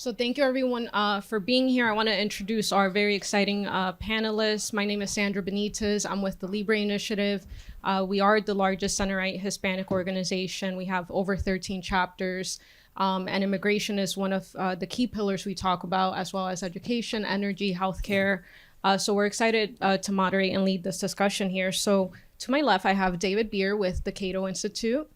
So thank you everyone for being here. I want to introduce our very exciting panelists. My name is Sandra Benitez. I'm with the LIBRE initiative. We are the largest center-right Hispanic organization. We have over 13 chapters. And immigration is one of the key pillars we talk about, as well as education, energy, healthcare. So we're excited to moderate and lead this discussion here. So to my left, I have David Bier with the CATO Institute.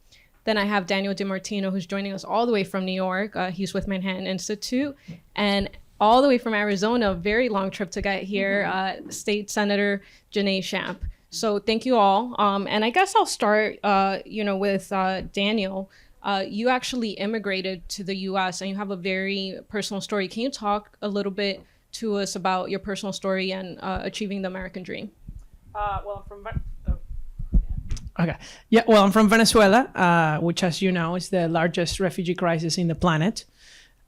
Then I have Daniel DiMartino, who's joining us all the way from New York. He's with Manhattan Institute. And all the way from Arizona, very long trip to get here, State Senator Janae Shamp. So thank you all. And I guess I'll start with Daniel. You actually immigrated to the US and you have a very personal story. Can you talk a little bit to us about your personal story and achieving the American dream? I'm from Venezuela, which, as you know, is the largest refugee crisis in the planet.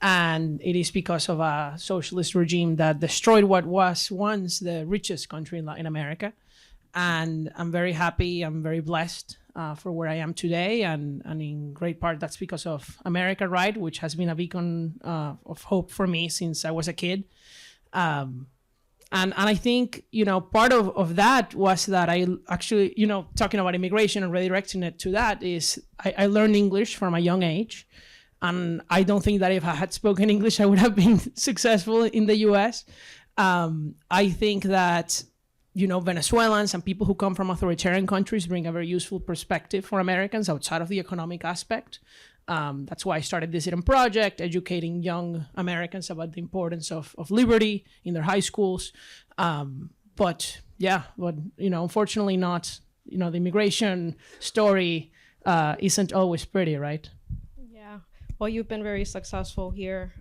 And it is because of a socialist regime that destroyed what was once the richest country in Latin America. And I'm very happy, I'm very blessed for where I am today. And in great part, that's because of America Right, which has been a beacon of hope for me since I was a kid. And I think, part of that was that I actually, talking about immigration and redirecting it to that is I learned English from a young age. And I don't think that if I had spoken English, I would have been successful in the US. I think that, Venezuelans and people who come from authoritarian countries bring a very useful perspective for Americans outside of the economic aspect. That's why I started this Hidden Project, educating young Americans about the importance of liberty in their high schools. But unfortunately not, the immigration story isn't always pretty, right? Yeah, well, you've been very successful here.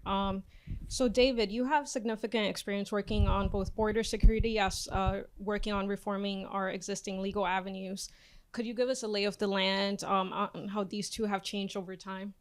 So David, you have significant experience working on both border security as working on reforming our existing legal avenues. Could you give us a lay of the land on how these two have changed over time?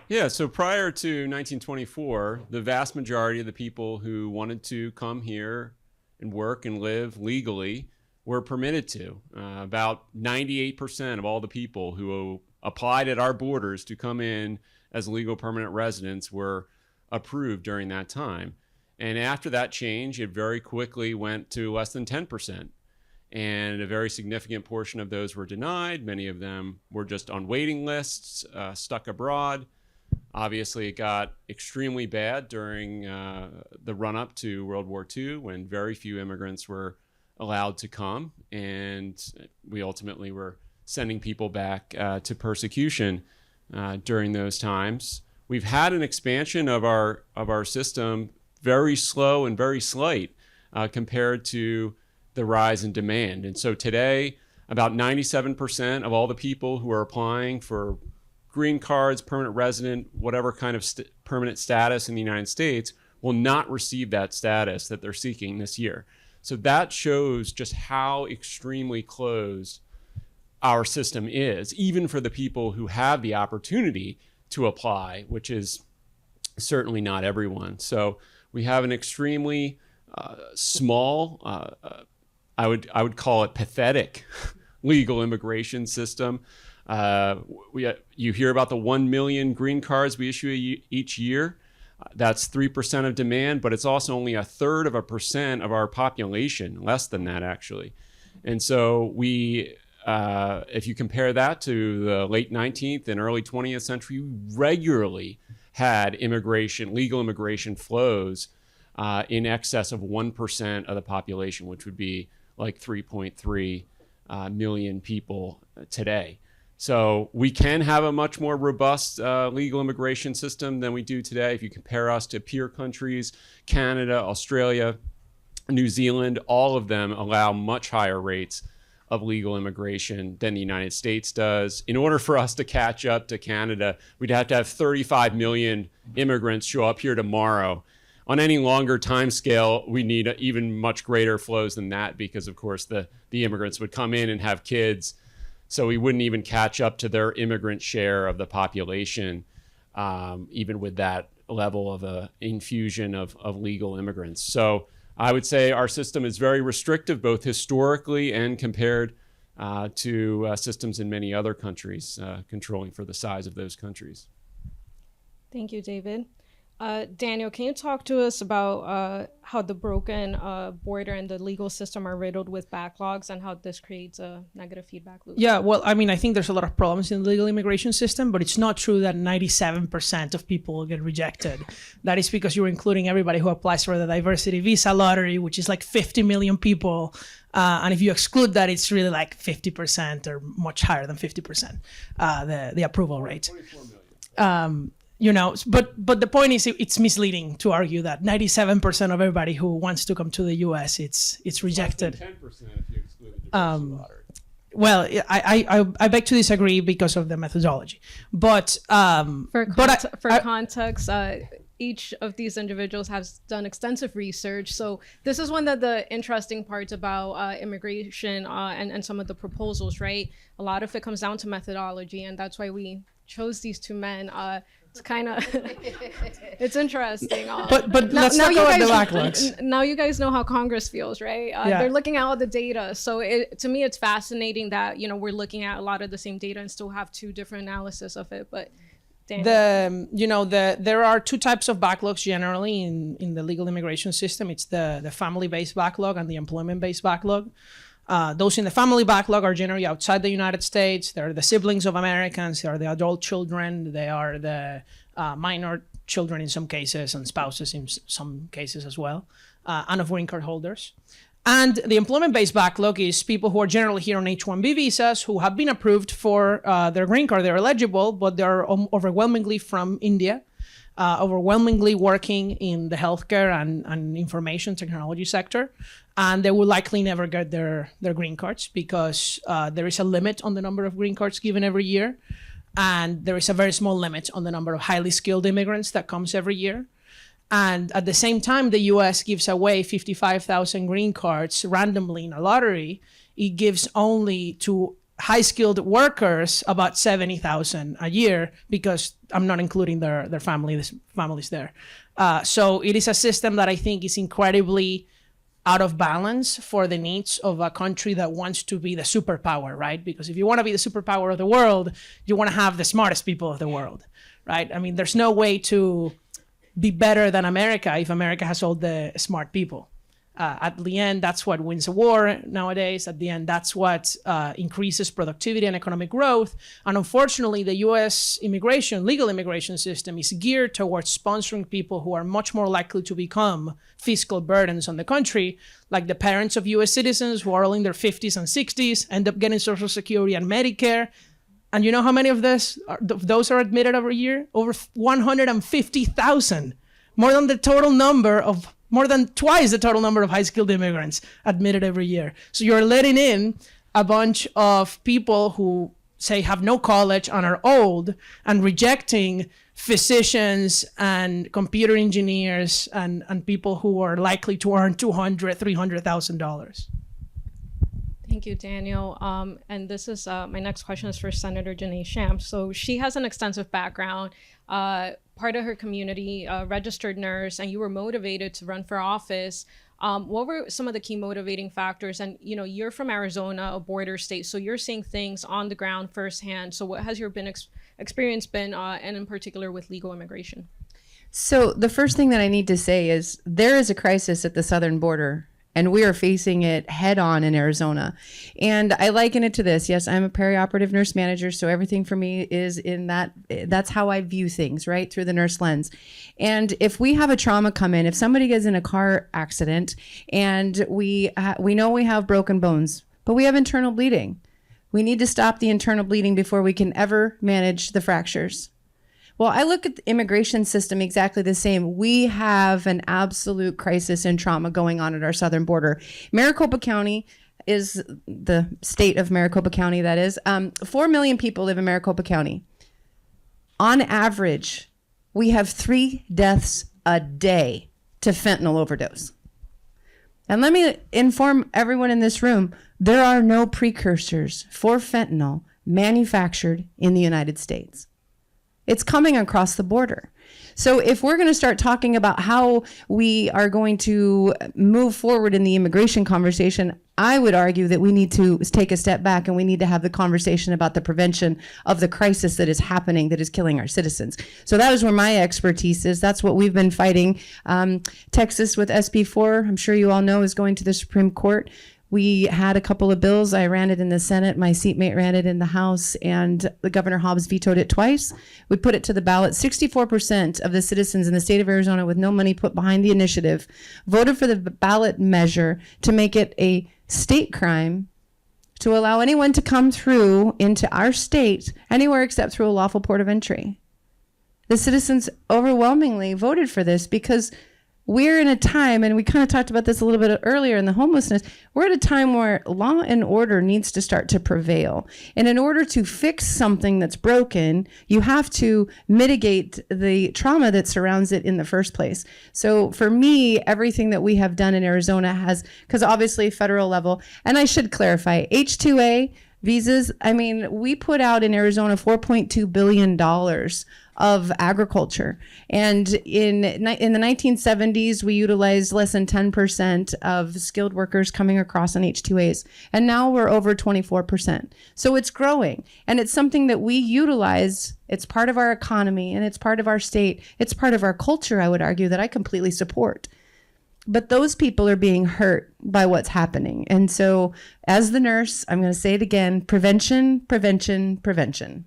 Yeah, so prior to 1924, the vast majority of the people who wanted to come here and work and live legally were permitted to. About 98% of all the people who applied at our borders to come in as legal permanent residents were approved during that time. And after that change, it very quickly went to less than 10%. And a very significant portion of those were denied. Many of them were just on waiting lists, stuck abroad. Obviously, it got extremely bad during the run-up to World War II, when very few immigrants were allowed to come. And we ultimately were sending people back to persecution during those times. We've had an expansion of our system, very slow and very slight compared to the rise in demand. And so today, about 97% of all the people who are applying for green cards, permanent resident, whatever kind of permanent status in the United States will not receive that status that they're seeking this year. So that shows just how extremely closed our system is, even for the people who have the opportunity to apply, which is certainly not everyone. So we have an extremely small, I would call it pathetic, legal immigration system. You hear about the 1 million green cards we issue each year. That's 3% of demand, but it's also only 1/3% of our population, less than that actually. And so if you compare that to the late 19th and early 20th century, we regularly had legal immigration flows in excess of 1% of the population, which would be like 3.3 million people today. So we can have a much more robust legal immigration system than we do today. If you compare us to peer countries, Canada, Australia, New Zealand, all of them allow much higher rates of legal immigration than the United States does. In order for us to catch up to Canada, we'd have to have 35 million immigrants show up here tomorrow. On any longer time scale, we need even much greater flows than that because, of course, the immigrants would come in and have kids. So we wouldn't even catch up to their immigrant share of the population, even with that level of infusion of legal immigrants. So I would say our system is very restrictive, both historically and compared to systems in many other countries, controlling for the size of those countries. Thank you, David. Daniel, can you talk to us about how the broken border and the legal system are riddled with backlogs and how this creates a negative feedback loop? Yeah, well, I mean, I think there's a lot of problems in the legal immigration system, but it's not true that 97% of people get rejected. That is because you're including everybody who applies for the diversity visa lottery, which is like 50 million people. And if you exclude that, it's really like 50% or much higher than 50%, the approval rate. 24 million. But the point is, it's misleading to argue that 97% of everybody who wants to come to the U.S. it's rejected. 10% if you exclude the diversity lottery. Well, I beg to disagree because of the methodology, but for context, each of these individuals has done extensive research. So this is one of the interesting parts about immigration and some of the proposals, right? A lot of it comes down to methodology, and that's why we chose these two men. It's kind of, it's interesting. But let's talk about the backlogs. Now you guys know how Congress feels, right? They're looking at all the data. So to me, it's fascinating that, we're looking at a lot of the same data and still have two different analysis of it. But there are two types of backlogs generally in the legal immigration system. It's the family-based backlog and the employment-based backlog. Those in the family backlog are generally outside the United States. They're the siblings of Americans. They are the adult children. They are the minor children in some cases and spouses in some cases as well, and of green card holders. And the employment-based backlog is people who are generally here on H-1B visas who have been approved for their green card. They're eligible, but they're overwhelmingly from India, overwhelmingly working in the healthcare and information technology sector. And they will likely never get their green cards because there is a limit on the number of green cards given every year. And there is a very small limit on the number of highly skilled immigrants that comes every year. And at the same time, the US gives away 55,000 green cards randomly in a lottery. It gives only to high-skilled workers about 70,000 a year because I'm not including their families there. So it is a system that I think is incredibly out of balance for the needs of a country that wants to be the superpower, right? Because if you want to be the superpower of the world, you want to have the smartest people of the world, right? I mean, there's no way to be better than America if America has all the smart people. At the end, that's what wins a war nowadays. At the end, that's what increases productivity and economic growth. And unfortunately, the US legal immigration system is geared towards sponsoring people who are much more likely to become fiscal burdens on the country, like the parents of US citizens who are all in their 50s and 60s, end up getting Social Security and Medicare. And you know how many of those are admitted every year? Over 150,000, more than twice the total number of high-skilled immigrants admitted every year. So you're letting in a bunch of people who, say, have no college and are old, and rejecting physicians and computer engineers and people who are likely to earn $200,000, $300,000. Thank you, Daniel. And this is my next question is for Senator Janae Shamp. So she has an extensive background. Part of her community, registered nurse, and you were motivated to run for office. What were some of the key motivating factors? And you're from Arizona, a border state, so you're seeing things on the ground firsthand. So what has your experience been, and in particular with legal immigration? So the first thing that I need to say is there is a crisis at the southern border, and we are facing it head on in Arizona. And I liken it to this. Yes, I'm a perioperative nurse manager, so everything for me is in that's how I view things, right? Through the nurse lens. And if we have a trauma come in, if somebody gets in a car accident and we know we have broken bones, but we have internal bleeding, we need to stop the internal bleeding before we can ever manage the fractures. Well, I look at the immigration system exactly the same. We have an absolute crisis and trauma going on at our southern border. Maricopa County is the state of Maricopa County, that is. 4 million people live in Maricopa County. On average, we have 3 deaths a day to fentanyl overdose. And let me inform everyone in this room, there are no precursors for fentanyl manufactured in the United States. It's coming across the border. So if we're going to start talking about how we are going to move forward in the immigration conversation, I would argue that we need to take a step back and we need to have the conversation about the prevention of the crisis that is happening, that is killing our citizens. So that is where my expertise is. That's what we've been fighting. Texas with SB 4, I'm sure you all know, is going to the Supreme Court. We had a couple of bills. I ran it in the Senate. My seatmate ran it in the House, and the Governor Hobbs vetoed it twice. We put it to the ballot. 64% of the citizens in the state of Arizona with no money put behind the initiative voted for the ballot measure to make it a state crime to allow anyone to come through into our state anywhere except through a lawful port of entry. The citizens overwhelmingly voted for this because we're in a time, and we kind of talked about this a little bit earlier in the homelessness, we're at a time where law and order needs to start to prevail. And in order to fix something that's broken, you have to mitigate the trauma that surrounds it in the first place. So for me, everything that we have done in Arizona has, because obviously federal level, and I should clarify, H-2A visas, I mean, we put out in Arizona $4.2 billion of agriculture. And in the 1970s, we utilized less than 10% of skilled workers coming across on H-2As. And now we're over 24%. So it's growing. And it's something that we utilize. It's part of our economy and it's part of our state. It's part of our culture, I would argue, that I completely support. But those people are being hurt by what's happening. And so as the nurse, I'm going to say it again, prevention, prevention, prevention.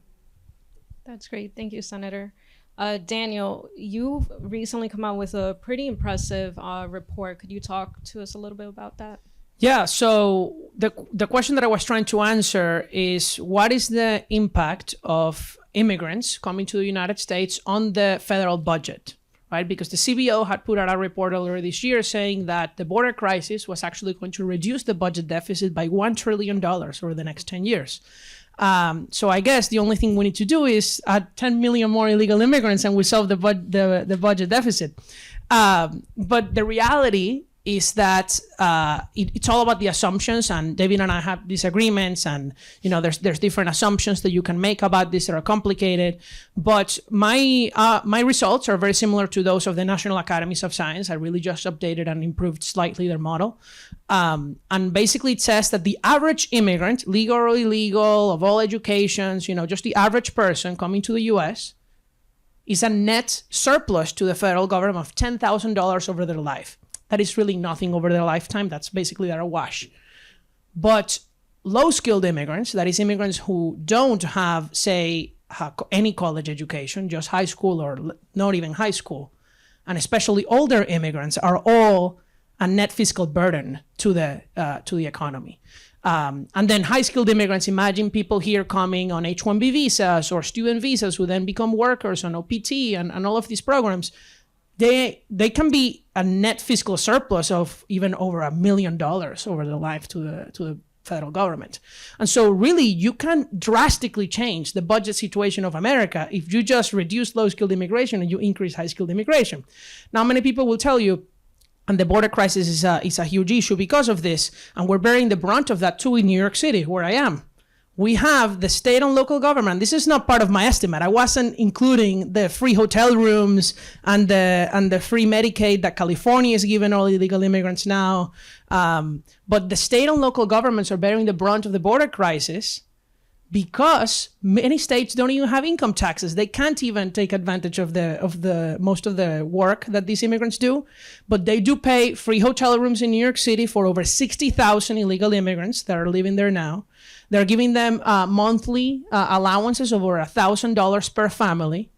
That's great. Thank you, Senator. Daniel, you've recently come out with a pretty impressive report. Could you talk to us a little bit about that? Yeah, so the question that I was trying to answer is, what is the impact of immigrants coming to the United States on the federal budget, right? Because the CBO had put out a report earlier this year saying that the border crisis was actually going to reduce the budget deficit by $1 trillion over the next 10 years. So I guess the only thing we need to do is add 10 million more illegal immigrants and we solve the budget deficit. But the reality is that it's all about the assumptions, and David and I have disagreements, and there's different assumptions that you can make about this that are complicated. But my results are very similar to those of the National Academies of Science. I really just updated and improved slightly their model. And basically it says that the average immigrant, legal or illegal, of all educations, just the average person coming to the US is a net surplus to the federal government of $10,000 over their life. That is really nothing over their lifetime. That's basically their wash. But low-skilled immigrants, that is immigrants who don't have, say, any college education, just high school or not even high school, and especially older immigrants, are all a net fiscal burden to the economy. And then high-skilled immigrants, imagine people here coming on H-1B visas or student visas who then become workers on OPT and all of these programs. They can be a net fiscal surplus of even over $1 million over their life to the federal government. And so really you can drastically change the budget situation of America if you just reduce low-skilled immigration and you increase high-skilled immigration. Now, many people will tell you, and the border crisis is a huge issue because of this, and we're bearing the brunt of that too in New York City, where I am. We have the state and local government. This is not part of my estimate. I wasn't including the free hotel rooms and the free Medicaid that California is giving all illegal immigrants now. But the state and local governments are bearing the brunt of the border crisis because many states don't even have income taxes. They can't even take advantage of the most of the work that these immigrants do. But they do pay free hotel rooms in New York City for over 60,000 illegal immigrants that are living there now. They're giving them monthly allowances of over $1,000 per family.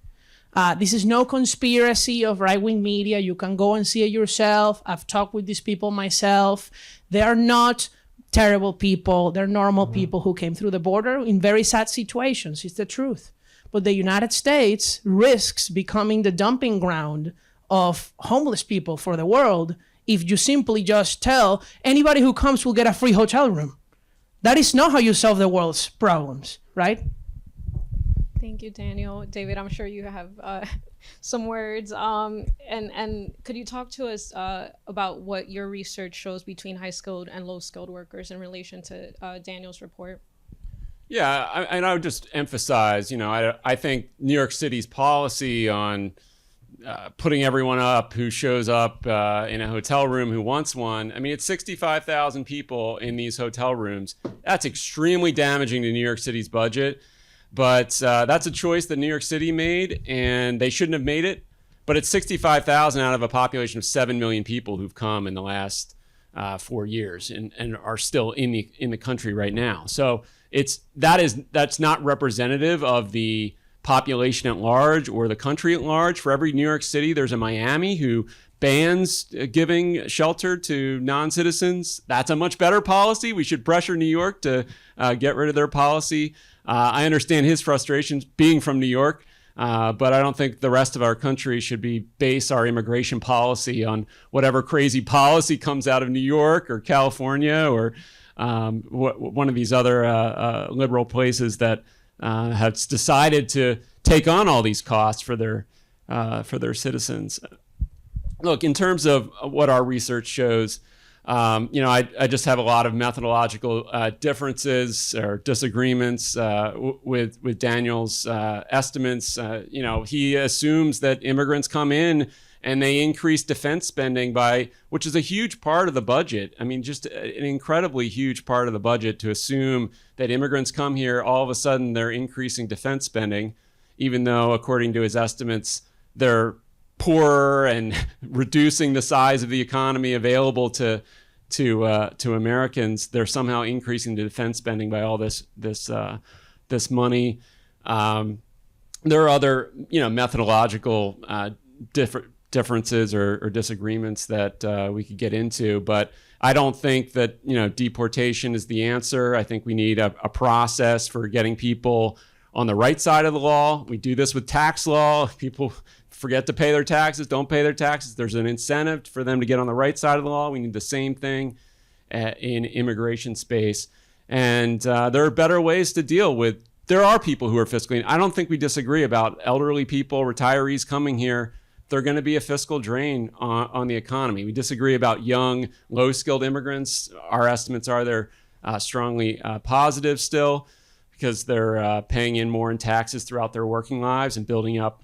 This is no conspiracy of right-wing media. You can go and see it yourself. I've talked with these people myself. They are not terrible people. They're normal people who came through the border in very sad situations. It's the truth. But the United States risks becoming the dumping ground of homeless people for the world if you simply just tell anybody who comes will get a free hotel room. That is not how you solve the world's problems, right? Thank you, Daniel. David, I'm sure you have some words. And could you talk to us about what your research shows between high-skilled and low-skilled workers in relation to Daniel's report? Yeah, and I would just emphasize, I think New York City's policy on putting everyone up who shows up in a hotel room who wants one. I mean, it's 65,000 people in these hotel rooms. That's extremely damaging to New York City's budget. But that's a choice that New York City made, and they shouldn't have made it. But it's 65,000 out of a population of 7 million people who've come in the last 4 years and are still in the country right now. So that's not representative of the population at large or the country at large. For every New York City, there's a Miami who bans giving shelter to non-citizens. That's a much better policy. We should pressure New York to get rid of their policy. I understand his frustrations being from New York, but I don't think the rest of our country should base our immigration policy on whatever crazy policy comes out of New York or California or one of these other liberal places that have decided to take on all these costs for their citizens. Look, in terms of what our research shows, I just have a lot of methodological differences or disagreements with Daniel's estimates. He assumes that immigrants come in and they increase defense spending which is a huge part of the budget. I mean, just an incredibly huge part of the budget to assume that immigrants come here, all of a sudden they're increasing defense spending, even though, according to his estimates, they're poorer and reducing the size of the economy available to Americans. They're somehow increasing the defense spending by all this money. There are other methodological differences or disagreements that we could get into, but I don't think that deportation is the answer. I think we need a process for getting people on the right side of the law. We do this with tax law. People forget to pay their taxes, don't pay their taxes. There's an incentive for them to get on the right side of the law. We need the same thing in immigration space. And there are better ways to deal with. There are people who are fiscally. I don't think we disagree about elderly people, retirees coming here. They're going to be a fiscal drain on the economy. We disagree about young, low-skilled immigrants. Our estimates are they're strongly positive still because they're paying in more in taxes throughout their working lives and building up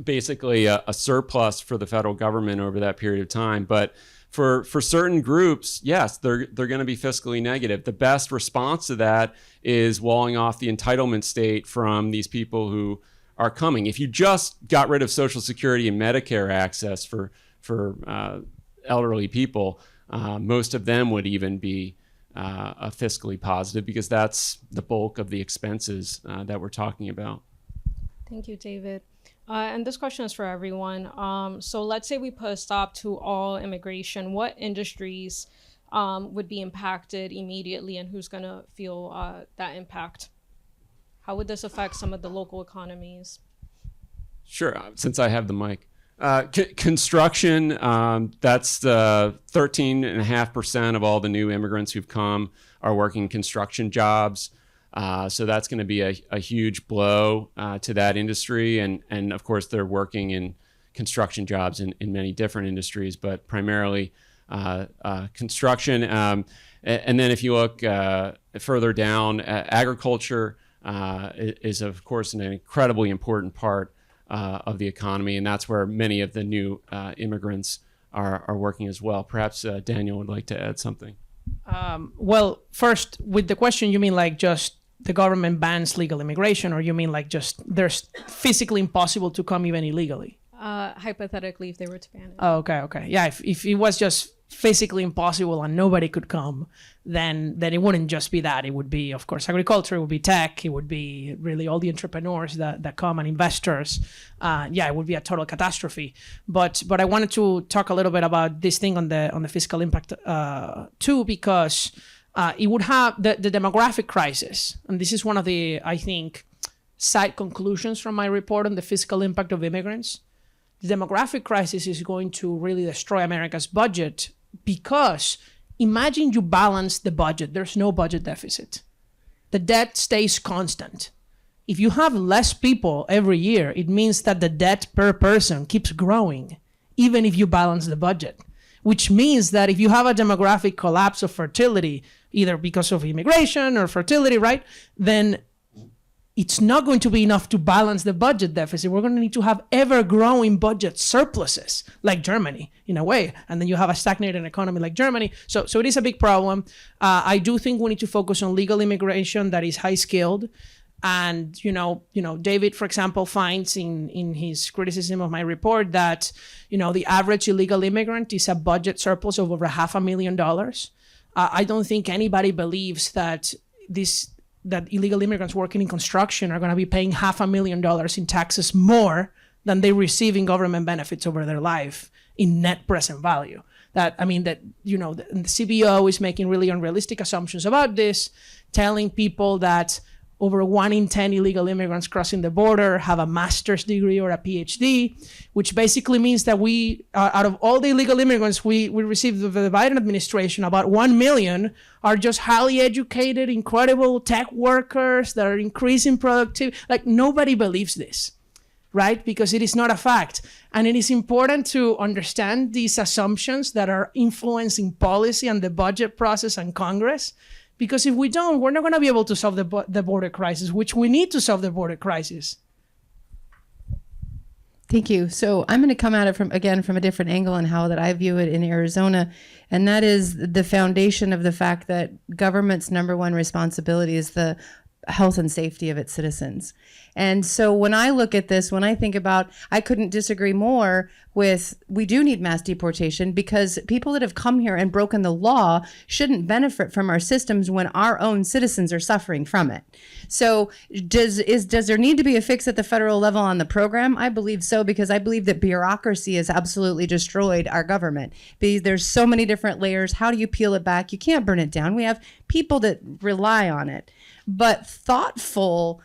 basically a surplus for the federal government over that period of time. But for certain groups, yes, they're going to be fiscally negative. The best response to that is walling off the entitlement state from these people who are coming. If you just got rid of Social Security and Medicare access for elderly people, most of them would even be fiscally positive because that's the bulk of the expenses that we're talking about. Thank you, David. And this question is for everyone. So let's say we put a stop to all immigration. What industries would be impacted immediately, and who's going to feel that impact? How would this affect some of the local economies? Sure, since I have the mic. Construction, that's 13.5% of all the new immigrants who've come are working construction jobs. So that's going to be a huge blow to that industry. And of course, they're working in construction jobs in many different industries, but primarily construction. And then if you look further down, agriculture is, of course, an incredibly important part of the economy. And that's where many of the new immigrants are working as well. Perhaps Daniel would like to add something. Well, first, with the question, you mean like just the government bans legal immigration, or you mean like just there's physically impossible to come even illegally? Hypothetically, if they were to ban it. Oh, okay. Yeah, if it was just physically impossible and nobody could come, then it wouldn't just be that. It would be, of course, agriculture, it would be tech, it would be really all the entrepreneurs that come and investors. It would be a total catastrophe. But I wanted to talk a little bit about this thing on the fiscal impact too, because it would have the demographic crisis. And this is one of the, I think, side conclusions from my report on the fiscal impact of immigrants. The demographic crisis is going to really destroy America's budget because imagine you balance the budget. There's no budget deficit. The debt stays constant. If you have less people every year, it means that the debt per person keeps growing, even if you balance the budget, which means that if you have a demographic collapse of fertility, either because of immigration or fertility, right, then it's not going to be enough to balance the budget deficit. We're going to need to have ever-growing budget surpluses, like Germany, in a way. And then you have a stagnating economy like Germany. So it is a big problem. I do think we need to focus on legal immigration that is high-skilled. And, David, for example, finds in his criticism of my report that, the average illegal immigrant is a budget surplus of over $500,000. I don't think anybody believes that illegal immigrants working in construction are going to be paying $500,000 in taxes more than they receive in government benefits over their life in net present value. The CBO is making really unrealistic assumptions about this, telling people that over 1 in 10 illegal immigrants crossing the border have a master's degree or a PhD, which basically means that we, out of all the illegal immigrants we received with the Biden administration, about 1 million are just highly educated, incredible tech workers that are increasing productivity. Like, nobody believes this, right? Because it is not a fact. And it is important to understand these assumptions that are influencing policy and the budget process and Congress. Because if we don't, we're not going to be able to solve the border crisis, which we need to solve the border crisis. Thank you. So I'm going to come at it from a different angle and how that I view it in Arizona. And that is the foundation of the fact that government's number one responsibility is the health and safety of its citizens. And so when I look at this, when I think about, I couldn't disagree more with, we do need mass deportation because people that have come here and broken the law shouldn't benefit from our systems when our own citizens are suffering from it. So does there need to be a fix at the federal level on the program? I believe so, because I believe that bureaucracy has absolutely destroyed our government. There's so many different layers. How do you peel it back? You can't burn it down. We have people that rely on it. But thoughtful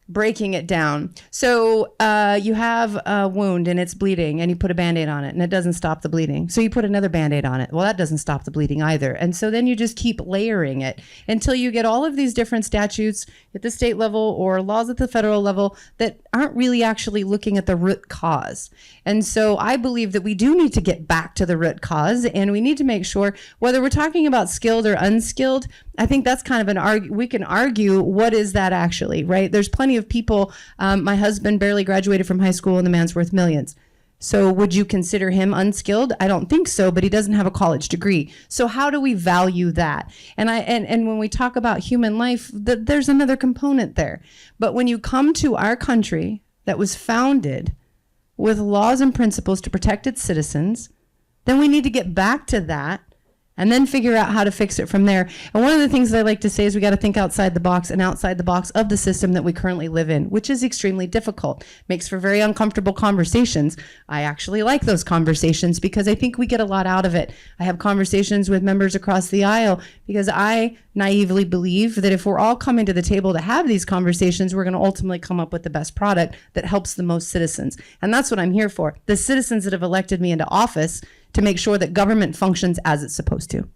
breaking it down. So you have a wound and it's bleeding and you put a Band-Aid on it and it doesn't stop the bleeding. So you put another Band-Aid on it. Well, that doesn't stop the bleeding either. And so then you just keep layering it until you get all of these different statutes at the state level or laws at the federal level that aren't really actually looking at the root cause. And so I believe that we do need to get back to the root cause, and we need to make sure, whether we're talking about skilled or unskilled, I think that's kind of we can argue, what is that actually, right? There's plenty of people, my husband barely graduated from high school and the man's worth millions. So would you consider him unskilled? I don't think so, but he doesn't have a college degree. So how do we value that? And when we talk about human life, there's another component there. But when you come to our country that was founded with laws and principles to protect its citizens, then we need to get back to that and then figure out how to fix it from there. And one of the things that I like to say is we got to think outside the box and outside the box of the system that we currently live in, which is extremely difficult. Makes for very uncomfortable conversations. I actually like those conversations because I think we get a lot out of it. I have conversations with members across the aisle because I naively believe that if we're all coming to the table to have these conversations, we're going to ultimately come up with the best product that helps the most citizens. And that's what I'm here for. The citizens that have elected me into office to make sure that government functions as it's supposed to.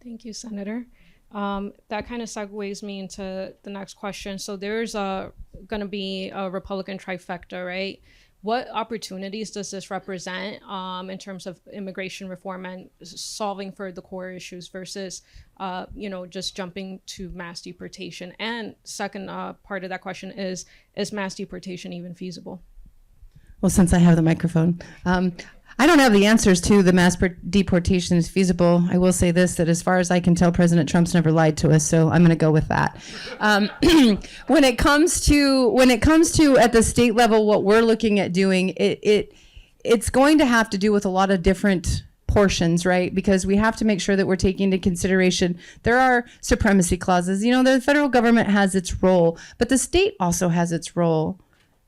Thank you, Senator. That kind of segues me into the next question. So there's going to be a Republican trifecta, right? What opportunities does this represent in terms of immigration reform and solving for the core issues versus, just jumping to mass deportation? And second part of that question is mass deportation even feasible? Well, since I have the microphone, I don't have the answers to the mass deportation is feasible. I will say this, that as far as I can tell, President Trump's never lied to us, so I'm going to go with that. When it comes to at the state level, what we're looking at doing, it's going to have to do with a lot of different portions, right? Because we have to make sure that we're taking into consideration, there are supremacy clauses. The federal government has its role, but the state also has its role.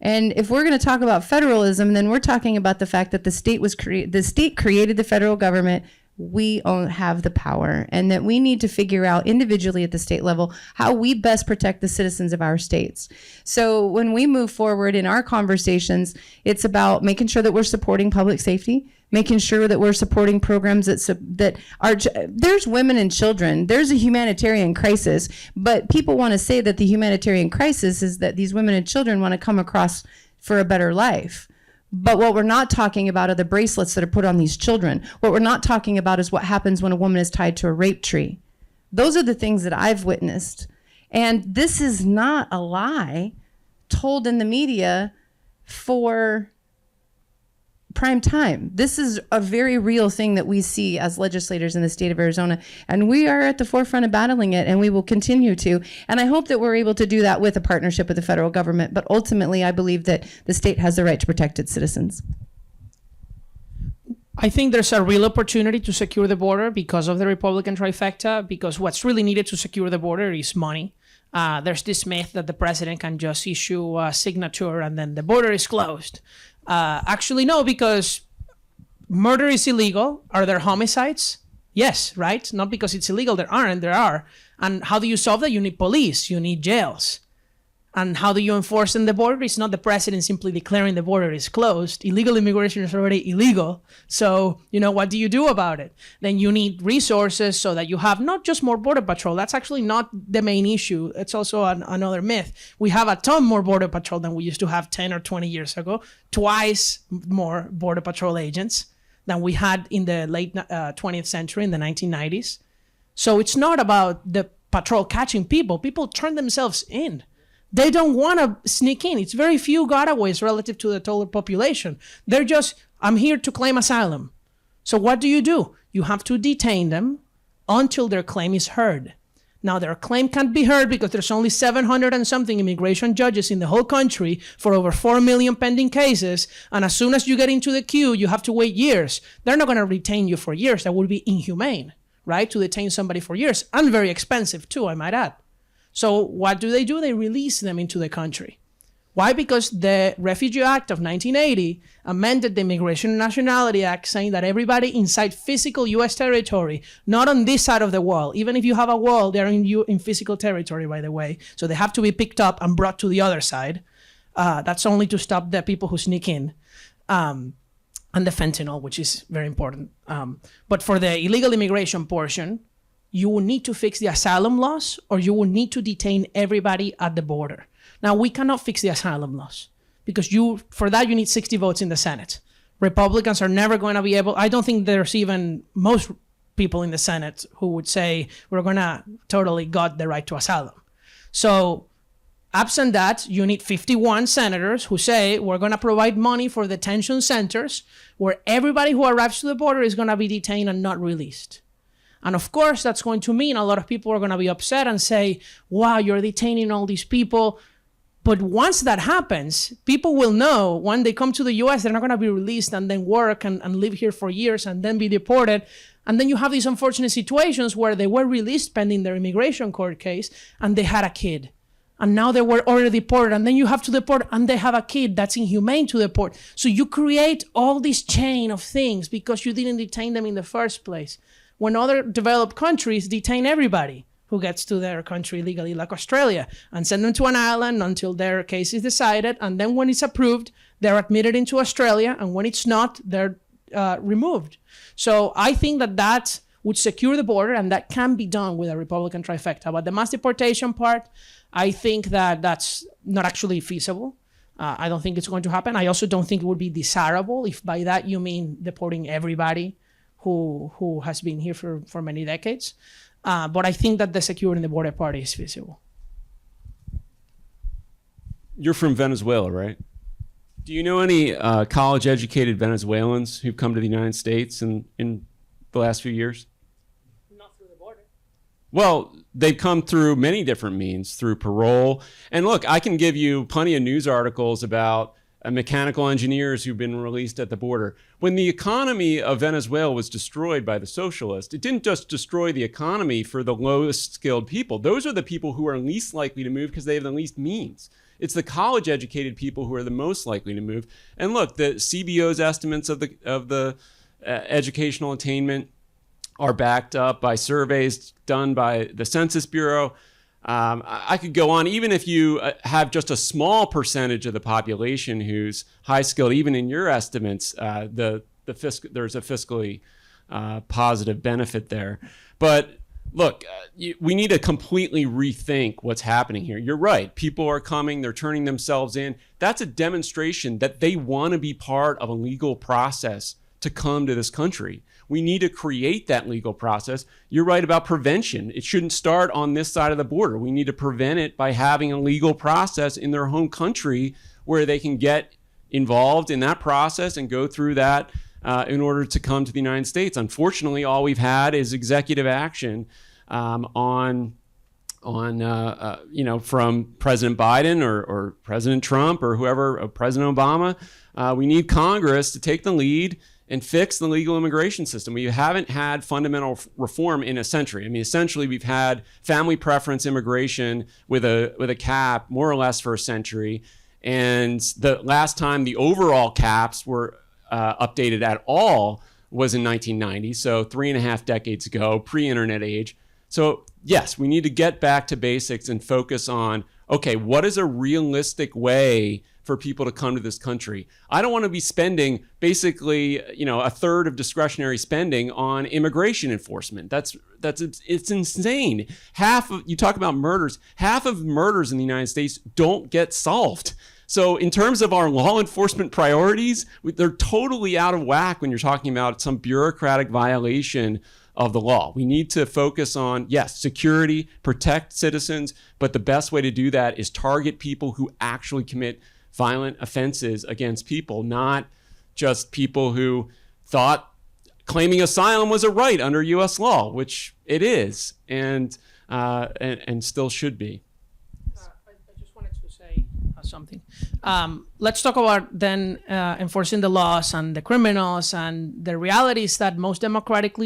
And if we're going to talk about federalism, then we're talking about the fact that the state created the federal government. We have the power, and that we need to figure out individually at the state level how we best protect the citizens of our states. So when we move forward in our conversations, it's about making sure that we're supporting public safety, making sure that we're supporting programs that are, there's women and children, there's a humanitarian crisis, but people want to say that the humanitarian crisis is that these women and children want to come across for a better life. But what we're not talking about are the bracelets that are put on these children. What we're not talking about is what happens when a woman is tied to a rape tree. Those are the things that I've witnessed. And this is not a lie told in the media for prime time. This is a very real thing that we see as legislators in the state of Arizona, and we are at the forefront of battling it, and we will continue to. And I hope that we're able to do that with a partnership with the federal government, but ultimately I believe that the state has the right to protect its citizens. I think there's a real opportunity to secure the border because of the Republican trifecta, because what's really needed to secure the border is money. There's this myth that the president can just issue a signature and then the border is closed. Actually, no, because murder is illegal. Are there homicides? Yes, right? Not because it's illegal. There aren't. There are. And how do you solve that? You need police. You need jails. And how do you enforce in the border? It's not the president simply declaring the border is closed. Illegal immigration is already illegal. So, what do you do about it? Then you need resources so that you have not just more border patrol. That's actually not the main issue. It's also another myth. We have a ton more border patrol than we used to have 10 or 20 years ago. Twice more border patrol agents than we had in the late 20th century, in the 1990s. So it's not about the patrol catching people. People turn themselves in. They don't want to sneak in. It's very few gotaways relative to the total population. They're just, I'm here to claim asylum. So what do? You have to detain them until their claim is heard. Now, their claim can't be heard because there's only 700 and something immigration judges in the whole country for over 4 million pending cases. And as soon as you get into the queue, you have to wait years. They're not going to retain you for years. That would be inhumane, right? To detain somebody for years, and very expensive too, I might add. So what do? They release them into the country. Why? Because the Refugee Act of 1980 amended the Immigration and Nationality Act, saying that everybody inside physical U.S. territory, not on this side of the wall, even if you have a wall, they're in physical territory, by the way, so they have to be picked up and brought to the other side. That's only to stop the people who sneak in. And the fentanyl, which is very important. But for the illegal immigration portion, you will need to fix the asylum laws, or you will need to detain everybody at the border. Now, we cannot fix the asylum laws because for that you need 60 votes in the Senate. Republicans are never going to be able, I don't think there's even most people in the Senate who would say we're going to totally gut the right to asylum. So absent that, you need 51 senators who say we're going to provide money for detention centers where everybody who arrives to the border is going to be detained and not released. And of course, that's going to mean a lot of people are going to be upset and say, wow, you're detaining all these people. But once that happens, people will know when they come to the US, they're not going to be released and then work and live here for years and then be deported. And then you have these unfortunate situations where they were released pending their immigration court case and they had a kid. And now they were already deported, and then you have to deport and they have a kid. That's inhumane to deport. So you create all this chain of things because you didn't detain them in the first place. When other developed countries detain everybody who gets to their country legally, like Australia, and send them to an island until their case is decided. And then when it's approved, they're admitted into Australia. And when it's not, they're removed. So I think that would secure the border, and that can be done with a Republican trifecta. But the mass deportation part, I think that's not actually feasible. I don't think it's going to happen. I also don't think it would be desirable, if by that you mean deporting everybody who has been here for many decades. But I think that the securing the border part is feasible. You're from Venezuela, right? Do you know any college-educated Venezuelans who've come to the United States in the last few years? Not through the border. Well, they've come through many different means, through parole. And look, I can give you plenty of news articles about mechanical engineers who've been released at the border. When the economy of Venezuela was destroyed by the socialists, it didn't just destroy the economy for the lowest skilled people. Those are the people who are least likely to move because they have the least means. It's the college educated people who are the most likely to move. And look, the CBO's estimates of the educational attainment are backed up by surveys done by the Census Bureau. I could go on. Even if you have just a small percentage of the population who's high skilled, even in your estimates, there's a fiscally positive benefit there. But look, we need to completely rethink what's happening here. You're right. People are coming. They're turning themselves in. That's a demonstration that they want to be part of a legal process to come to this country. We need to create that legal process. You're right about prevention. It shouldn't start on this side of the border. We need to prevent it by having a legal process in their home country where they can get involved in that process and go through that in order to come to the United States. Unfortunately, all we've had is executive action from President Biden or President Trump or whoever, President Obama. We need Congress to take the lead and fix the legal immigration system. We haven't had fundamental reform in a century. I mean, essentially, we've had family preference immigration with a cap more or less for a century. And the last time the overall caps were updated at all was in 1990, so 3.5 decades ago, pre-internet age. So yes, we need to get back to basics and focus on, okay, what is a realistic way for people to come to this country? I don't want to be spending basically, a third of discretionary spending on immigration enforcement. It's insane. You talk about murders, half of murders in the United States don't get solved. So in terms of our law enforcement priorities, they're totally out of whack when you're talking about some bureaucratic violation of the law. We need to focus on, yes, security, protect citizens, but the best way to do that is target people who actually commit violent offenses against people, not just people who thought claiming asylum was a right under U.S. law, which it is, and still should be. I just wanted to say something. Let's talk about then enforcing the laws and the criminals, and the reality is that most democratic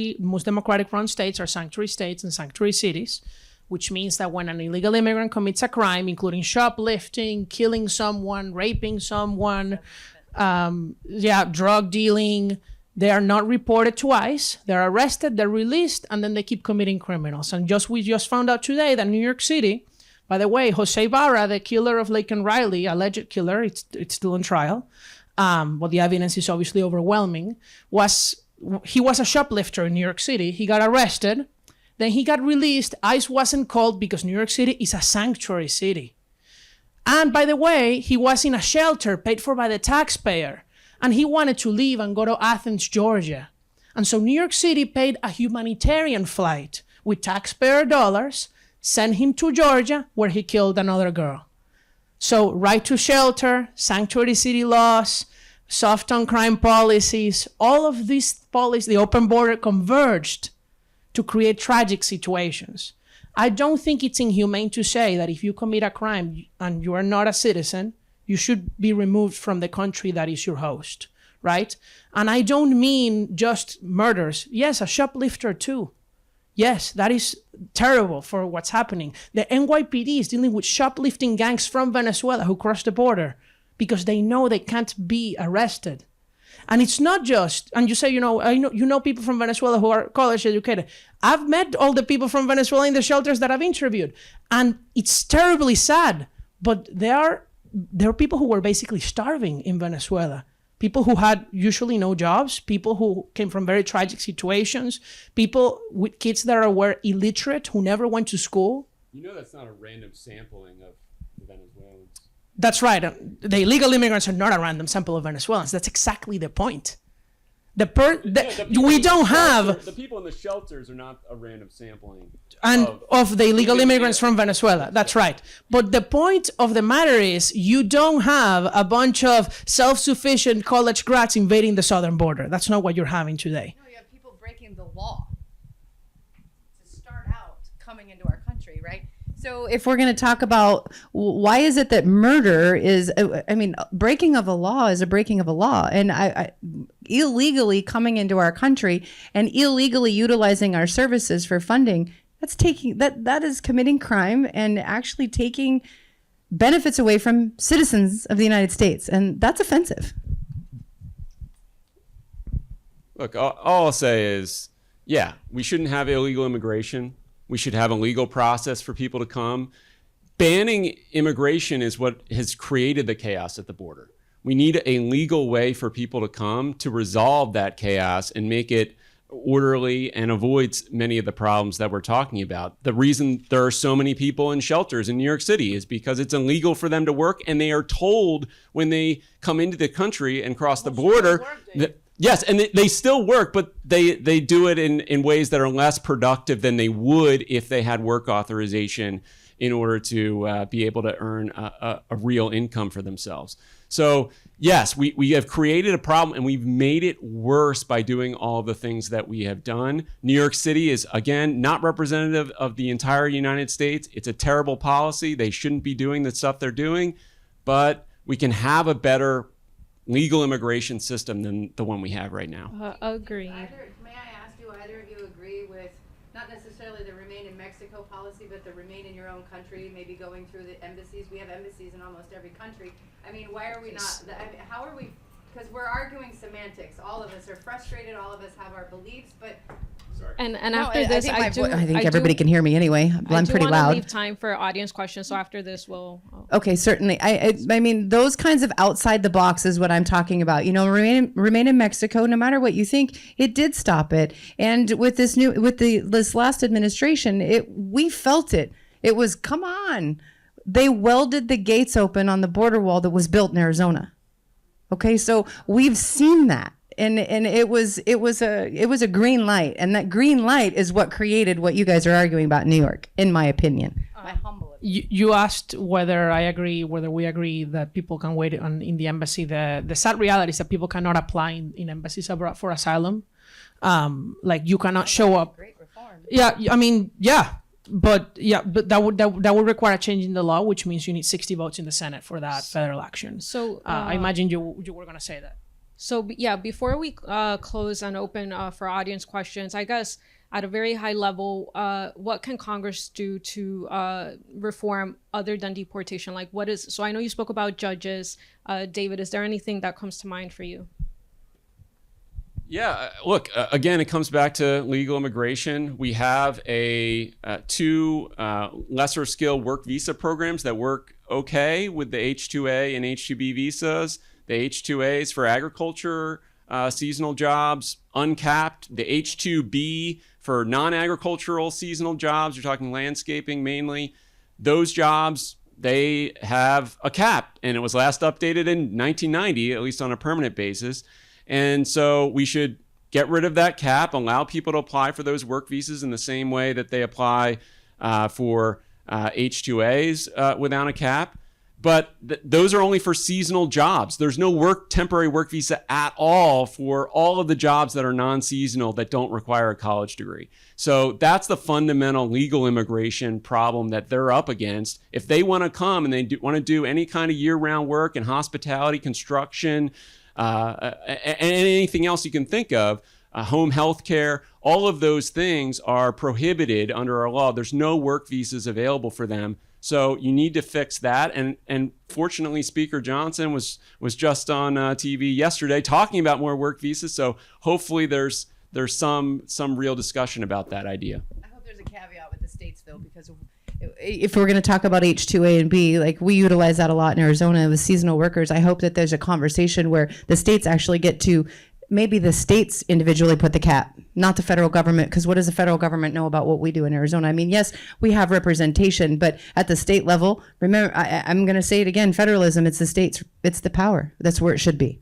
run states are sanctuary states and sanctuary cities, which means that when an illegal immigrant commits a crime, including shoplifting, killing someone, raping someone, drug dealing, they are not reported to ICE. They're arrested, they're released, and then they keep committing criminals. And we just found out today that New York City, by the way, Jose Barra, the killer of Laken Riley, alleged killer, it's still on trial, but the evidence is obviously overwhelming, he was a shoplifter in New York City. He got arrested. Then he got released. ICE wasn't called because New York City is a sanctuary city. And by the way, he was in a shelter paid for by the taxpayer. And he wanted to leave and go to Athens, Georgia. And so New York City paid a humanitarian flight with taxpayer dollars, sent him to Georgia, where he killed another girl. So right to shelter, sanctuary city laws, soft on crime policies, all of these policies, the open border converged to create tragic situations. I don't think it's inhumane to say that if you commit a crime and you are not a citizen, you should be removed from the country that is your host, right? And I don't mean just murders. Yes, a shoplifter too. Yes, that is terrible for what's happening. The NYPD is dealing with shoplifting gangs from Venezuela who cross the border because they know they can't be arrested. And it's not just, and you say, you know people from Venezuela who are college educated. I've met all the people from Venezuela in the shelters that I've interviewed, and it's terribly sad. But there are people who were basically starving in Venezuela. People who had usually no jobs, people who came from very tragic situations, people with kids that were illiterate, who never went to school. That's not a random sampling of the Venezuelans. That's right. The illegal immigrants are not a random sample of Venezuelans. That's exactly the point. We don't have... The people in the shelters are not a random sampling. Of the illegal immigrants from Venezuela. That's right. But the point of the matter is you don't have a bunch of self-sufficient college grads invading the southern border. That's not what you're having today. No, you have people breaking the law to start out coming into our country, right? So if we're going to talk about why is it that murder is, breaking of a law is a breaking of a law. And illegally coming into our country and illegally utilizing our services for funding, that is committing crime and actually taking benefits away from citizens of the United States. And that's offensive. Look, all I'll say is, we shouldn't have illegal immigration. We should have a legal process for people to come. Banning immigration is what has created the chaos at the border. We need a legal way for people to come to resolve that chaos and make it orderly and avoid many of the problems that we're talking about. The reason there are so many people in shelters in New York City is because it's illegal for them to work, and they are told when they come into the country and cross the border Yes, and they still work, but they do it in ways that are less productive than they would if they had work authorization in order to be able to earn a real income for themselves. So yes, we have created a problem, and we've made it worse by doing all the things that we have done. New York City is, again, not representative of the entire United States. It's a terrible policy. They shouldn't be doing the stuff they're doing, but we can have a better legal immigration system than the one we have right now. Agreed. May I ask you, either of you agree with not necessarily the remain in Mexico policy, but the remain in your own country, maybe going through the embassies? We have embassies in almost every country. I mean, why are we not, how are we, because we're arguing semantics. All of us are frustrated, all of us have our beliefs, but And after this, I think everybody can hear me anyway. I'm pretty I loud. leave time for audience questions, so after this, we'll. Okay, certainly. I mean, those kinds of outside the box is what I'm talking about. You know, remain in Mexico, no matter what you think, it did stop it. And with this this last administration, we felt it. It was, come on. They welded the gates open on the border wall that was built in Arizona. Okay, so we've seen that. And it was a green light, and that green light is what created what you guys are arguing about in New York, in my opinion. My humble opinion. You asked whether we agree that people can wait in the embassy. The sad reality is that people cannot apply in embassies abroad for asylum. Like you cannot show up. Great reform. Yeah, I mean, but that would require a change in the law, which means you need 60 votes in the Senate for that federal action. So I imagine you were going to say that. So yeah, before we close and open for audience questions, I guess at a very high level, what can Congress do to reform other than deportation? Like so I know you spoke about judges. David, is there anything that comes to mind for you? Yeah, look, again, it comes back to legal immigration. We have two lesser skill work visa programs that work okay with the H-2A and H-2B visas. The H-2As for agriculture, seasonal jobs, uncapped. The H-2B for non-agricultural seasonal jobs, you're talking landscaping mainly. Those jobs, they have a cap, and it was last updated in 1990, at least on a permanent basis. And so we should get rid of that cap, allow people to apply for those work visas in the same way that they apply for H-2As without a cap. But those are only for seasonal jobs. There's no temporary work visa at all for all of the jobs that are non-seasonal that don't require a college degree. So that's the fundamental legal immigration problem that they're up against. If they want to come and they want to do any kind of year-round work in hospitality, construction, and anything else you can think of, home health care, all of those things are prohibited under our law. There's no work visas available for them. So you need to fix that. And fortunately, Speaker Johnson was just on TV yesterday talking about more work visas. So hopefully there's some real discussion about that idea. I hope there's a caveat with the states, though, because if we're going to talk about H-2A and B, like we utilize that a lot in Arizona with seasonal workers. I hope that there's a conversation where the states actually get to, maybe the states individually put the cap, not the federal government, because what does the federal government know about what we do in Arizona? I mean, yes, we have representation, but at the state level, remember, I'm going to say it again, federalism, it's the states, it's the power. That's where it should be.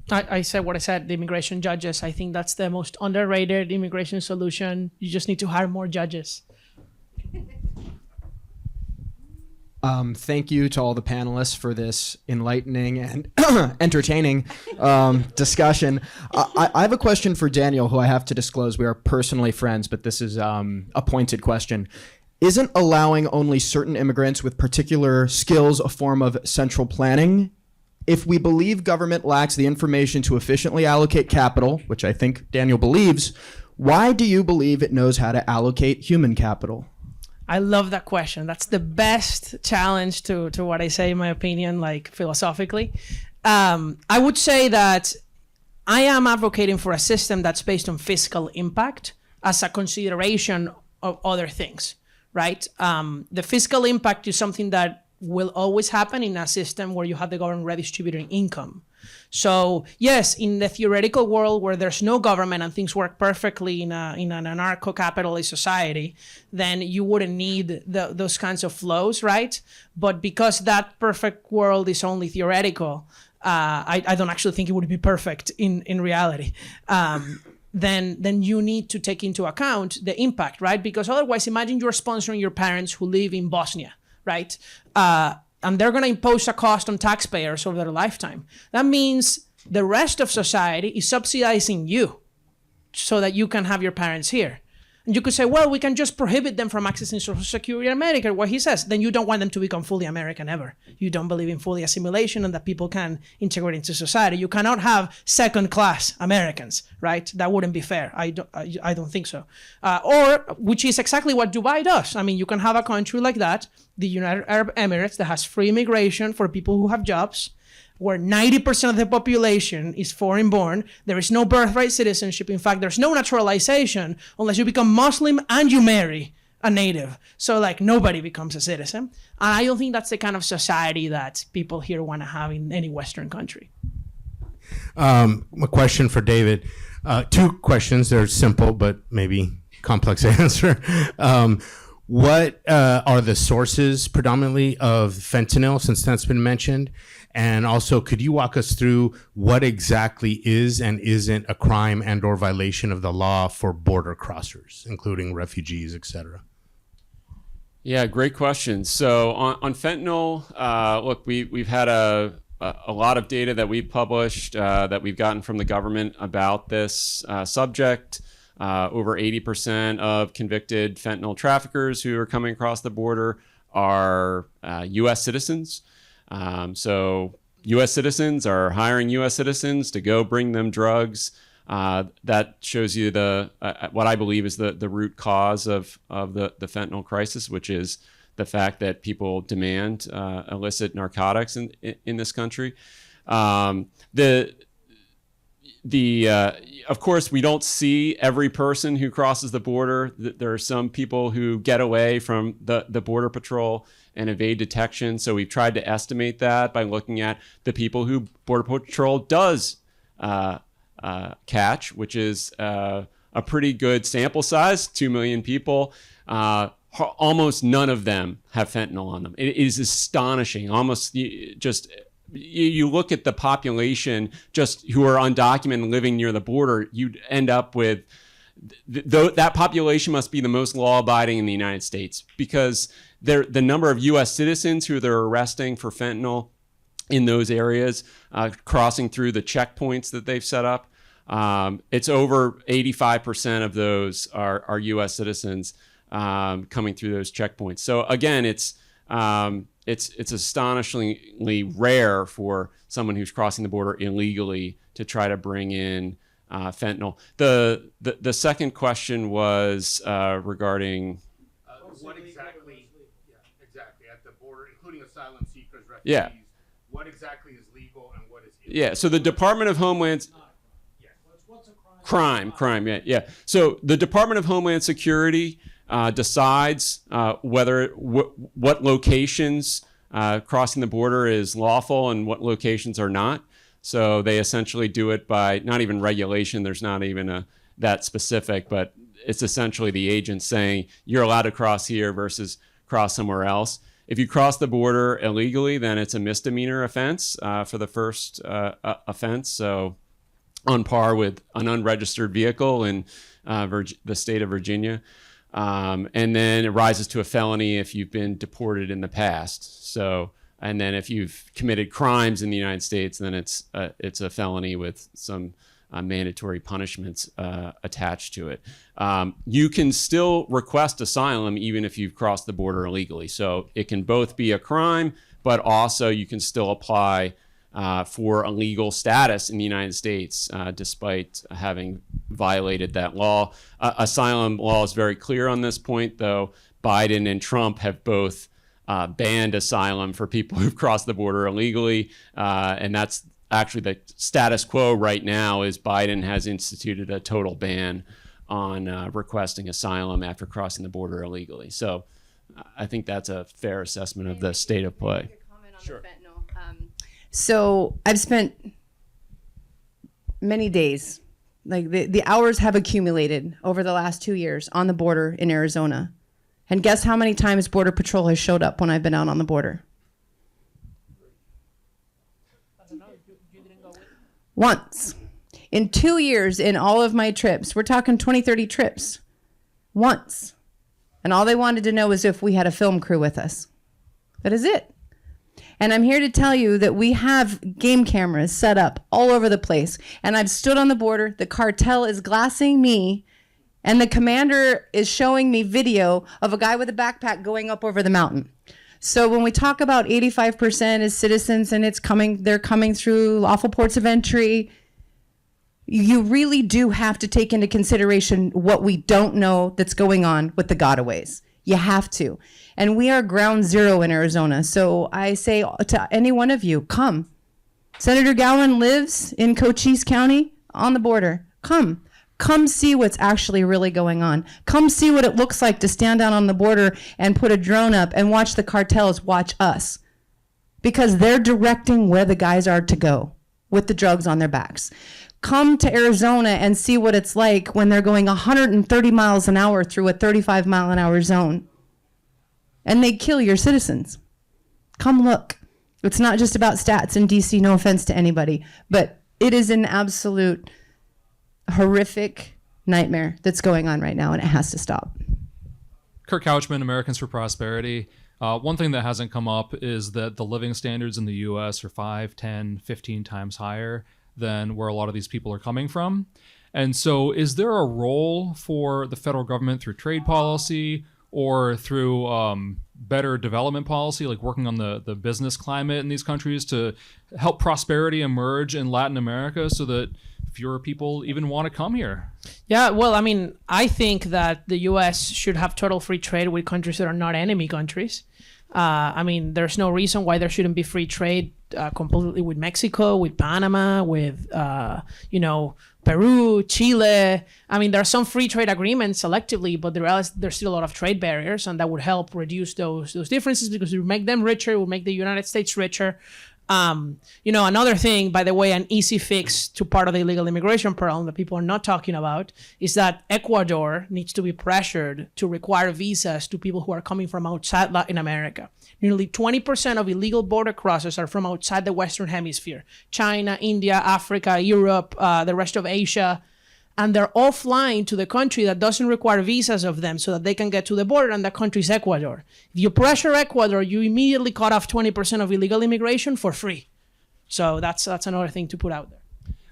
I said what I said, the immigration judges. I think that's the most underrated immigration solution. You just need to hire more judges. Thank you to all the panelists for this enlightening and entertaining discussion. I have a question for Daniel, who I have to disclose. We are personally friends, but this is a pointed question. Isn't allowing only certain immigrants with particular skills a form of central planning? If we believe government lacks the information to efficiently allocate capital, which I think Daniel believes, why do you believe it knows how to allocate human capital? I love that question. That's the best challenge to what I say, in my opinion, like philosophically. I would say that I am advocating for a system that's based on fiscal impact as a consideration of other things, right? The fiscal impact is something that will always happen in a system where you have the government redistributing income. So yes, in the theoretical world where there's no government and things work perfectly in an anarcho-capitalist society, then you wouldn't need those kinds of flows, right? But because that perfect world is only theoretical, I don't actually think it would be perfect in reality. Then you need to take into account the impact, right? Because otherwise, imagine you're sponsoring your parents who live in Bosnia, right? And they're going to impose a cost on taxpayers over their lifetime. That means the rest of society is subsidizing you so that you can have your parents here. And you could say, well, we can just prohibit them from accessing Social Security in America, what he says. Then you don't want them to become fully American ever. You don't believe in fully assimilation and that people can integrate into society. You cannot have second-class Americans, right? That wouldn't be fair. I don't think so. Or, which is exactly what Dubai does. I mean, you can have a country like that, the United Arab Emirates, that has free immigration for people who have jobs, where 90% of the population is foreign-born. There is no birthright citizenship. In fact, there's no naturalization unless you become Muslim and you marry a native. So like nobody becomes a citizen. And I don't think that's the kind of society that people here want to have in any Western country. A question for David. Two questions. They're simple, but maybe complex to answer. What are the sources predominantly of fentanyl, since that's been mentioned? And also, could you walk us through what exactly is and isn't a crime and or violation of the law for border crossers, including refugees, et cetera? Yeah, great question. So on fentanyl, look, we've had a lot of data that we've published that we've gotten from the government about this subject. Over 80% of convicted fentanyl traffickers who are coming across the border are U.S. citizens. So U.S. citizens are hiring U.S. citizens to go bring them drugs. That shows you the what I believe is the root cause of the fentanyl crisis, which is the fact that people demand illicit narcotics in this country. Of course, we don't see every person who crosses the border. There are some people who get away from the Border Patrol and evade detection. So we've tried to estimate that by looking at the people who Border Patrol does catch, which is a pretty good sample size, 2 million people. Almost none of them have fentanyl on them. It is astonishing. Almost just... You look at the population just who are undocumented living near the border, you'd end up with that population must be the most law-abiding in the United States, because the number of U.S. citizens who they're arresting for fentanyl in those areas, crossing through the checkpoints that they've set up, it's over 85% of those are U.S. citizens coming through those checkpoints. So again, it's astonishingly rare for someone who's crossing the border illegally to try to bring in fentanyl. The second question was regarding What exactly at the border, including asylum seekers, refugees. Yeah. What exactly is legal and what is illegal? Yeah. So the Department of Homeland Crime. Yeah. So the Department of Homeland Security decides what locations crossing the border is lawful and what locations are not. So they essentially do it by not even regulation. There's not even that specific, but it's essentially the agent saying you're allowed to cross here versus cross somewhere else. If you cross the border illegally, then it's a misdemeanor offense for the first offense. So on par with an unregistered vehicle in the state of Virginia. And then it rises to a felony if you've been deported in the past. So, and then if you've committed crimes in the United States, then it's a felony with some mandatory punishments attached to it. You can still request asylum even if you've crossed the border illegally. So it can both be a crime, but also you can still apply for a legal status in the United States despite having violated that law. Asylum law is very clear on this point, though. Biden and Trump have both banned asylum for people who've crossed the border illegally, and that's actually the status quo right now. Is Biden has instituted a total ban on requesting asylum after crossing the border illegally. So I think that's a fair assessment of the state of play. Sure. So I've spent many days, like the hours have accumulated over the last 2 years on the border in Arizona. And guess how many times Border Patrol has showed up when I've been out on the border? Once. In 2 years, in all of my trips, we're talking 20, 30 trips. Once. And all they wanted to know was if we had a film crew with us. That is it. And I'm here to tell you that we have game cameras set up all over the place. And I've stood on the border. The cartel is glassing me. And the commander is showing me video of a guy with a backpack going up over the mountain. So when we talk about 85% as citizens and they're coming through lawful ports of entry, you really do have to take into consideration what we don't know that's going on with the gotaways. You have to. And we are ground zero in Arizona. So I say to any one of you, come. Senator Gowan lives in Cochise County on the border. Come. Come see what's actually really going on. Come see what it looks like to stand down on the border and put a drone up and watch the cartels watch us. Because they're directing where the guys are to go with the drugs on their backs. Come to Arizona and see what it's like when they're going 130 miles an hour through a 35 mile an hour zone. And they kill your citizens. Come look. It's not just about stats in DC, no offense to anybody, but it is an absolute horrific nightmare that's going on right now, and it has to stop. Kurt Couchman, Americans for Prosperity. One thing that hasn't come up is that the living standards in the U.S. are 5, 10, 15 times higher than where a lot of these people are coming from. And so is there a role for the federal government through trade policy or through better development policy, like working on the business climate in these countries to help prosperity emerge in Latin America so that fewer people even want to come here? Yeah, well, I mean, I think that the U.S. should have total free trade with countries that are not enemy countries. I mean, there's no reason why there shouldn't be free trade completely with Mexico, with Panama, with, Peru, Chile. I mean, there are some free trade agreements selectively, but there's still a lot of trade barriers, and that would help reduce those differences because it would make them richer, it would make the United States richer. Another thing, by the way, an easy fix to part of the illegal immigration problem that people are not talking about is that Ecuador needs to be pressured to require visas to people who are coming from outside Latin America. Nearly 20% of illegal border crossers are from outside the Western Hemisphere. China, India, Africa, Europe, the rest of Asia. And they're all flying to the country that doesn't require visas of them so that they can get to the border, and that country is Ecuador. If you pressure Ecuador, you immediately cut off 20% of illegal immigration for free. So that's another thing to put out there.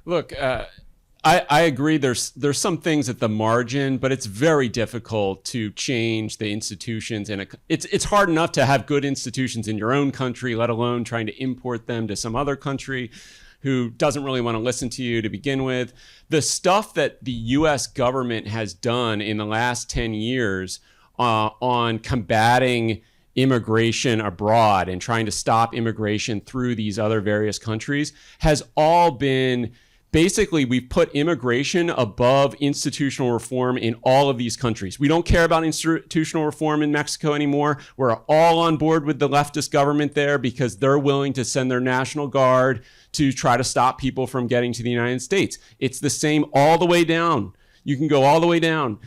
Look, I agree. There's some things at the margin, but it's very difficult to change the institutions. And it's hard enough to have good institutions in your own country, let alone trying to import them to some other country who doesn't really want to listen to you to begin with. The stuff that the U.S. government has done in the last 10 years on combating immigration abroad and trying to stop immigration through these other various countries has all been basically, we've put immigration above institutional reform in all of these countries. We don't care about institutional reform in Mexico anymore. We're all on board with the leftist government there because they're willing to send their National Guard to try to stop people from getting to the United States. It's the same all the way down. You can go all the way down.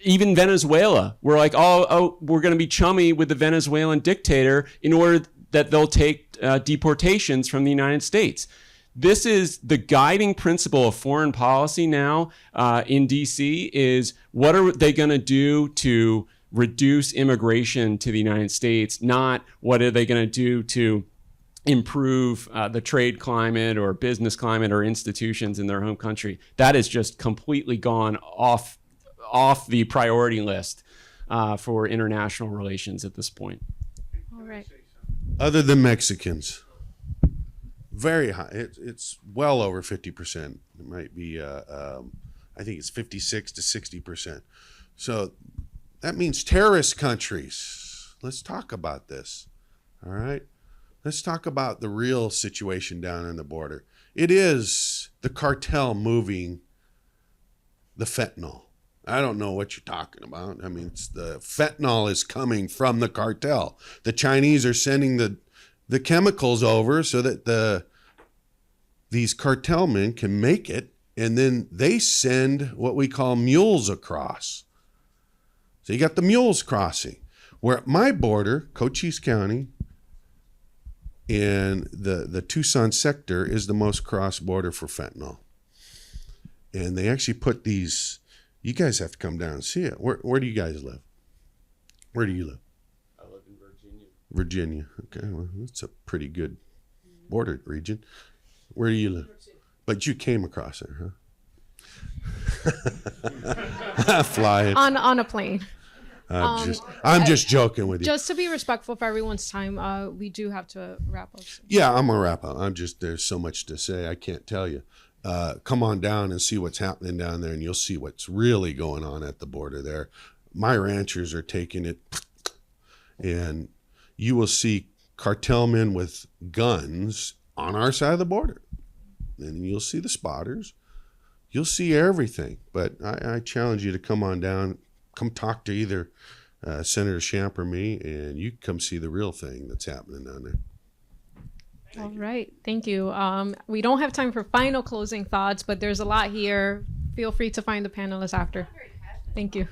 Even Venezuela, we're like, we're going to be chummy with the Venezuelan dictator in order that they'll take deportations from the United States. This is the guiding principle of foreign policy now in DC is what are they going to do to reduce immigration to the United States, not what are they going to do to improve the trade climate or business climate or institutions in their home country. That has just completely gone off the priority list for international relations at this point. All right. Other than Mexicans, very high. It's well over 50%. It might be, I think it's 56 to 60%. So that means terrorist countries. Let's talk about this. All right. Let's talk about the real situation down on the border. It is the cartel moving the fentanyl. I don't know what you're talking about. I mean, it's the fentanyl is coming from the cartel. The Chinese are sending the chemicals over so that these cartel men can make it, and then they send what we call mules across. So you got the mules crossing. Where at my border, Cochise County, And the Tucson sector is the most cross-border for fentanyl. And they actually put these, you guys have to come down and see it. Where do you guys live? Where do you live? I live in Virginia. Virginia. Okay, well, that's a pretty good border region. Where do you live? But you came across it, huh? Flying. On a plane. I'm just joking with you. Just to be respectful for everyone's time, we do have to wrap up soon. Yeah, I'm gonna wrap up. There's so much to say, I can't tell you. Come on down and see what's happening down there, and you'll see what's really going on at the border there. My ranchers are taking it, and you will see cartel men with guns on our side of the border. And you'll see the spotters. You'll see everything. But I challenge you to come on down, come talk to either Senator Shamp or me, and you can come see the real thing that's happening down there. All right. Thank you. We don't have time for final closing thoughts, but there's a lot here. Feel free to find the panelists after. Thank you.